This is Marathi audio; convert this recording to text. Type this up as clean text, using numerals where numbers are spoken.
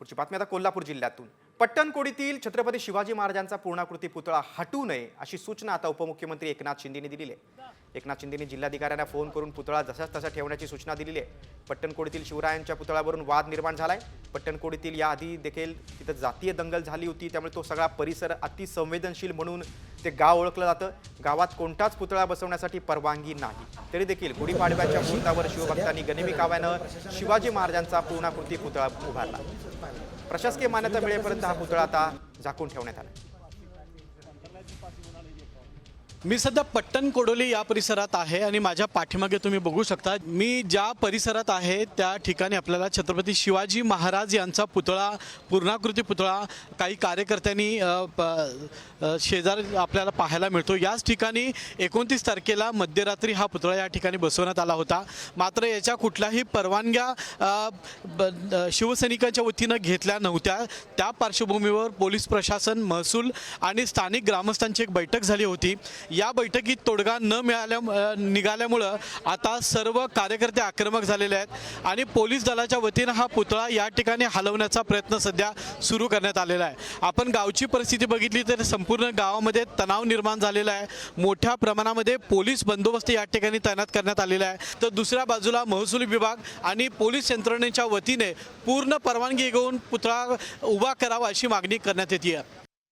पुढची बातमी आता कोल्हापूर जिल्ह्यातून। पट्टणकोडीतील छत्रपती शिवाजी महाराजांचा पूर्णाकृती पुतळा हटू नये अशी सूचना आता उपमुख्यमंत्री एकनाथ शिंदेंनी दिली आहे। एकनाथ शिंदेंनी जिल्हाधिकाऱ्यांना फोन करून पुतळा जसाच तसा ठेवण्याची सूचना दिली आहे। पट्टणकोडीतील शिवरायांच्या पुतळ्यावरून वाद निर्माण झालाय। पट्टणकोडीतील याआधी देखील तिथे जातीय दंगल झाली होती, त्यामुळे तो सगळा परिसर अतिसंवेदनशील म्हणून ते गाव ओळखलं जातं। गावात कोणताच पुतळा बसवण्यासाठी परवानगी नाही, तरी देखील गुढीपाडव्याच्या मुहूर्तावर शिवभक्तांनी गनिमी काव्यानं शिवाजी महाराजांचा पूर्णाकृती पुतळा उभारला। प्रशासकीय मान्यता मिळेपर्यंत हा पुतळा आता झाकून ठेवण्यात आला। मी सध्या पट्टणकोडोली या परिसरात आहे आणि माझ्या पाठीमागे तुम्ही बघू शकता, मी ज्या परिसरात आहे त्या ठिकाणी आपल्याला छत्रपती शिवाजी महाराज यांचा पुतळा, पूर्णाकृती पुतळा काही कार्यकर्त्यांनी शेजारी आपल्याला पाहायला मिळतो। याच ठिकाणी 29 तारखेला मध्यरात्री हा पुतळा या ठिकाणी बसवण्यात आला होता, मात्र याच्या कुठल्याही परवानग्या शिवसैनिकांच्या वतीनं घेतल्या नव्हत्या। त्या पार्श्वभूमीवर पोलीस प्रशासन, महसूल आणि स्थानिक ग्रामस्थांची एक बैठक झाली होती। या बैठकीत तोडगा न निघाल्यामुळं आता सर्व कार्यकर्ते आक्रमक झालेले आहेत आणि पोलीस दलाच्या वतीनं हा पुतळा या ठिकाणी हलवण्याचा प्रयत्न सध्या सुरू करण्यात आलेला आहे। आपण गावची परिस्थिती बघितली तर संपूर्ण गावामध्ये तणाव निर्माण झालेला आहे। मोठ्या प्रमाणामध्ये पोलीस बंदोबस्त या ठिकाणी तैनात करण्यात आलेला आहे, तर दुसऱ्या बाजूला महसूल विभाग आणि पोलीस यंत्रणेच्या वतीने पूर्ण परवानगी घेऊन पुतळा उभा करावा अशी मागणी करण्यात येते आहे।